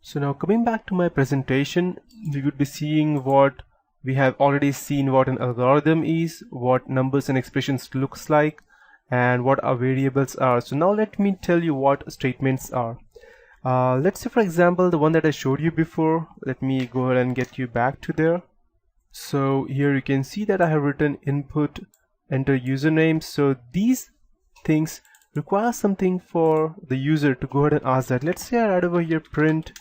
So now coming back to my presentation, we would be seeing what we have already seen, what an algorithm is, what numbers and expressions looks like, and what our variables are. So now let me tell you what statements are. Let's say for example the one that I showed you before. Let me go ahead and get you back to there. So here you can see that I have written input, enter username. So these things require something for the user to go ahead and ask that. Let's say I write over here print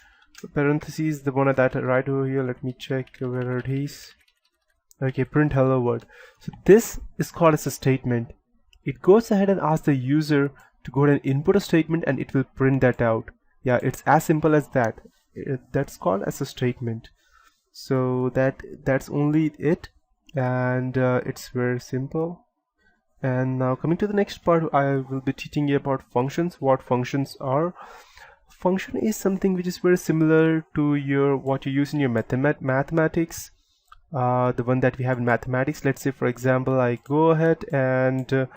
parentheses, the one that I write over here. Let me check where it is. Okay, print hello world. So this is called as a statement. It goes ahead and asks the user to go ahead and input a statement and it will print that out. Yeah, it's as simple as that. That's called as a statement. So that's only it, and it's very simple. And now coming to the next part, I will be teaching you about functions, what functions are. Function is something which is very similar to what you use in your mathematics, the one that we have in mathematics. Let's say for example I go ahead and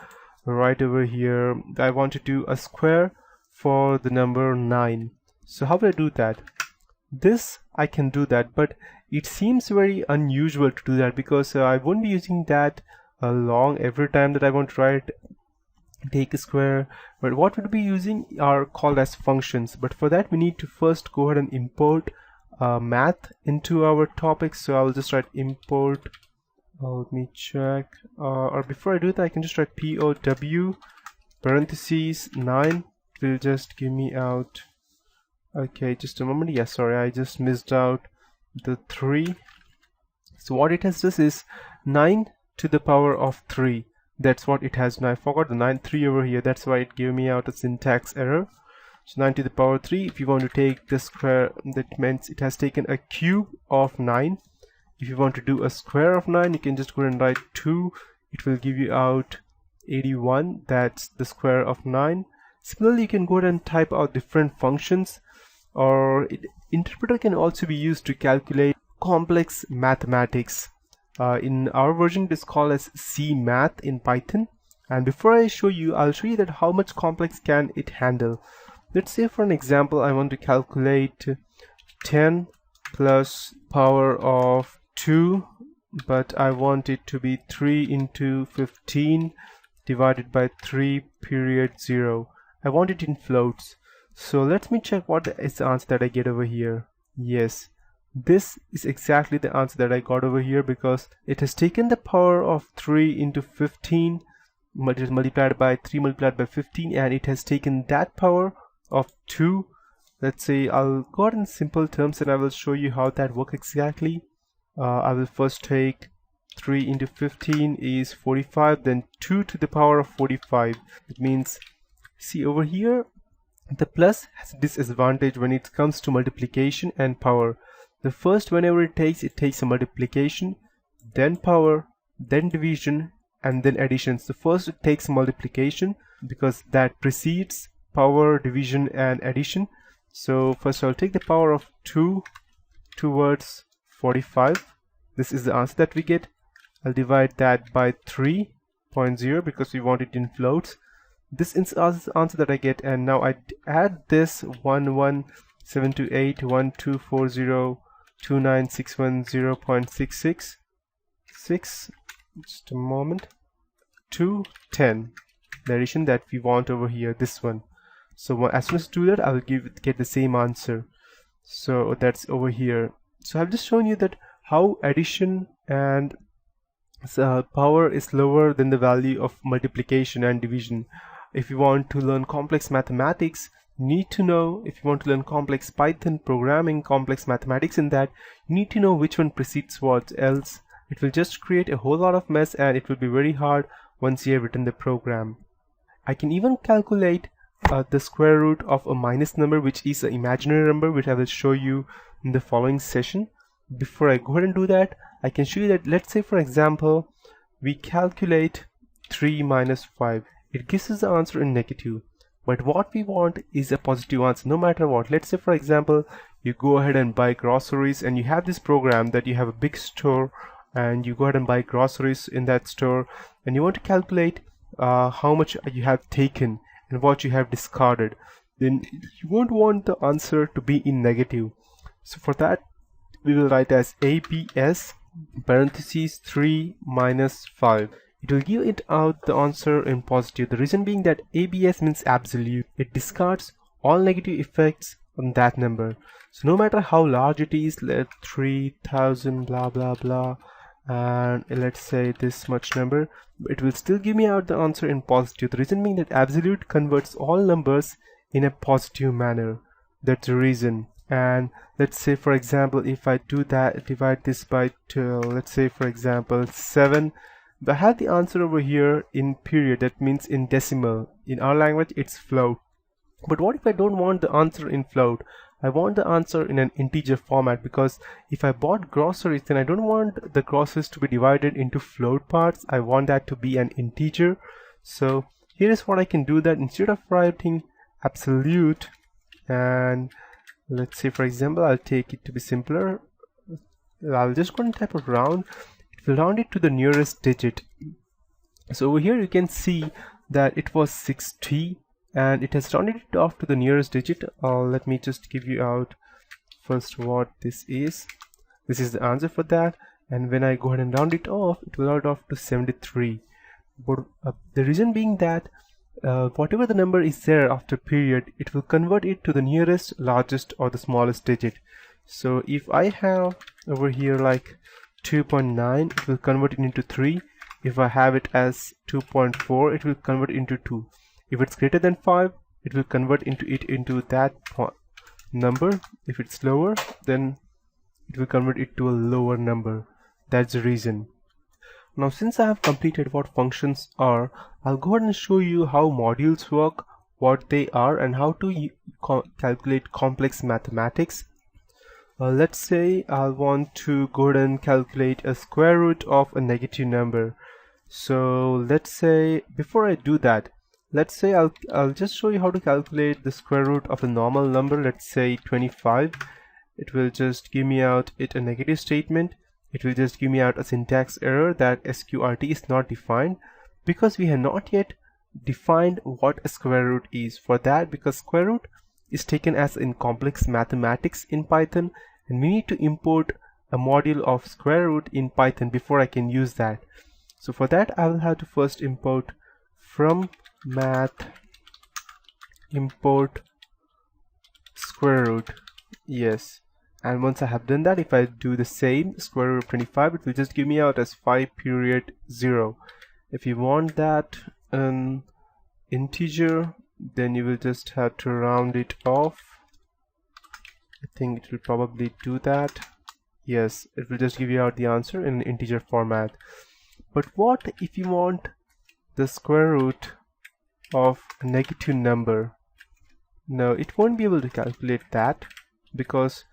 write over here I want to do a square for the number 9. So how will I do that? This I can do that, but it seems very unusual to do that because I won't be using that long every time that I want to write take a square. But what we'll be using are called as functions. But for that we need to first go ahead and import math into our topic. So I will just write import. Let me check, or before I do that I can just write POW parentheses 9. It will just give me out, okay, just a moment. Yeah, sorry, I just missed out the 3. So what it has this is 9 to the power of 3. That's what it has. Now I forgot the 3 over here. That's why it gave me out a syntax error. So 9 to the power 3. If you want to take the square, that means it has taken a cube of 9. If you want to do a square of 9, you can just go and write 2. It will give you out 81. That's the square of 9. Similarly, you can go ahead and type out different functions, or interpreter can also be used to calculate complex mathematics. In our version it is called as C math in Python. And before I show you, I'll show you that how much complex can it handle. Let's say for an example I want to calculate 10 plus power of 2, but I want it to be 3 into 15 divided by 3 period 0. I want it in floats. So let me check what is the answer that I get over here. Yes, this is exactly the answer that I got over here because it has taken the power of 3 into 15 multiplied by 3 multiplied by 15, and it has taken that power of 2. Let's say I'll go out in simple terms and I will show you how that works exactly. I will first take 3 into 15 is 45, then 2 to the power of 45. It means, see over here, the plus has a disadvantage when it comes to multiplication and power. The first, whenever it takes a multiplication, then power, then division, and then addition. So first it takes multiplication because that precedes power, division, and addition. So first I'll take the power of 2 towards 45. This is the answer that we get. I'll divide that by 3.0 because we want it in floats. This is the answer that I get, and now I add this 11728 1240 29610.66 just a moment to 10, the addition that we want over here, this one. So as soon as I do that, I will get the same answer. So that's over here. So I've just shown you that how addition and power is lower than the value of multiplication and division. If you want to learn complex mathematics, you need to know, if you want to learn complex Python programming, complex mathematics in that, you need to know which one precedes what, else it will just create a whole lot of mess and it will be very hard once you have written the program. I can even calculate the square root of a minus number, which is an imaginary number, which I will show you in the following session. Before I go ahead and do that, I can show you that, let's say for example we calculate 3 minus 5. It gives us the answer in negative, but what we want is a positive answer no matter what. Let's say for example you go ahead and buy groceries and you have this program that you have a big store and you go ahead and buy groceries in that store and you want to calculate how much you have taken and what you have discarded. then you won't want the answer to be in negative. So for that, we will write as ABS parentheses 3 minus 5. It will give it out the answer in positive. The reason being that ABS means absolute. It discards all negative effects on that number. So no matter how large it is, let 3000 blah blah blah, and let's say this much number, it will still give me out the answer in positive. The reason being that absolute converts all numbers in a positive manner. That's the reason. And let's say, for example, if I do that, divide this by 2, let's say for example 7, I have the answer over here in period. That means in decimal. In our language it's float. But what if I don't want the answer in float? I want the answer in an integer format, because if I bought groceries, then I don't want the groceries to be divided into float parts. I want that to be an integer. So here is what I can do, that instead of writing absolute, and let's say for example I'll take it to be simpler, I'll just go and type a round. It will round it to the nearest digit. So over here you can see that it was 60 and it has rounded it off to the nearest digit. Let me just give you out first what this is. This is the answer for that, and when I go ahead and round it off, it will round it off to 73. But the reason being that whatever the number is there after period, it will convert it to the nearest, largest or the smallest digit. So if I have over here like 2.9, it will convert it into 3. If I have it as 2.4, it will convert it into 2. If it's greater than 5, it will convert into that number. If it's lower, then it will convert it to a lower number. That's the reason. Now since I have completed what functions are, I'll go ahead and show you how modules work, what they are, and how to calculate complex mathematics. Let's say I want to go ahead and calculate a square root of a negative number. So let's say, before I do that, let's say I'll just show you how to calculate the square root of a normal number. Let's say 25. It will just give me out a negative statement. It will just give me out a syntax error that sqrt is not defined, because we have not yet defined what a square root is. For that, because square root is taken as in complex mathematics in Python, and we need to import a module of square root in Python before I can use that. So for that, I will have to first import from math import square root. Yes. And once I have done that, if I do the same square root of 25, it will just give me out as 5.0. If you want that an integer, then you will just have to round it off. I think it will probably do that. Yes, it will just give you out the answer in an integer format. But what if you want the square root of a negative number? No, it won't be able to calculate that, because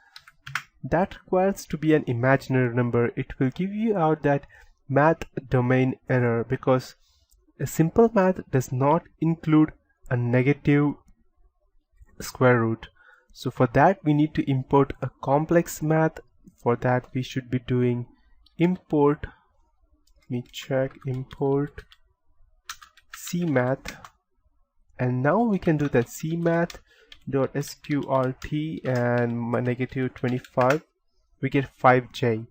that requires to be an imaginary number. It will give you out that math domain error, because a simple math does not include a negative square root. So for that, we need to import a complex math. For that, we should be doing import, let me check, import cmath, and now we can do that cmath dot sqrt, and my negative 25, we get 5j.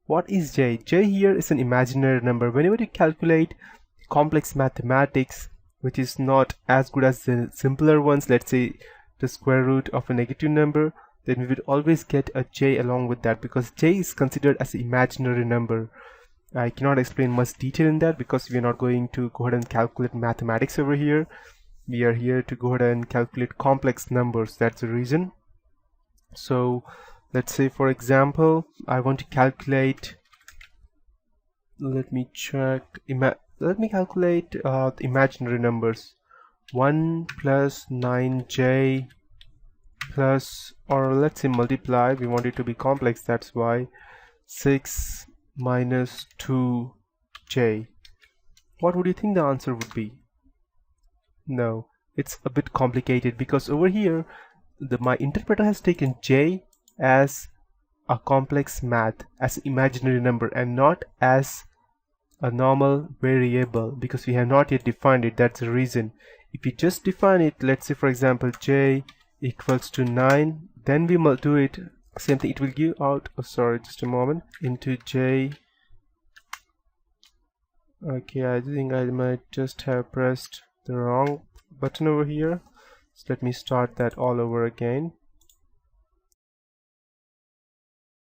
What is j? J here is an imaginary number. Whenever you calculate complex mathematics, which is not as good as the simpler ones, let's say the square root of a negative number, then we would always get a j along with that, because j is considered as an imaginary number. I cannot explain much detail in that, because we are not going to go ahead and calculate mathematics over here. We are here to go ahead and calculate complex numbers. That's the reason. So let's say, for example, I want to calculate, let me check, let me calculate the imaginary numbers. 1 plus 9j plus, or let's say multiply, we want it to be complex, that's why, 6 minus 2j. What would you think the answer would be? No, it's a bit complicated, because over here my interpreter has taken j as a complex math, as an imaginary number, and not as a normal variable, because we have not yet defined it. That's the reason. If we just define it, let's say for example j equals to 9, then we will do it same thing. It will give out, oh sorry, just a moment, into j. Okay, I think I might just have pressed the wrong button over here, so let me start that all over again.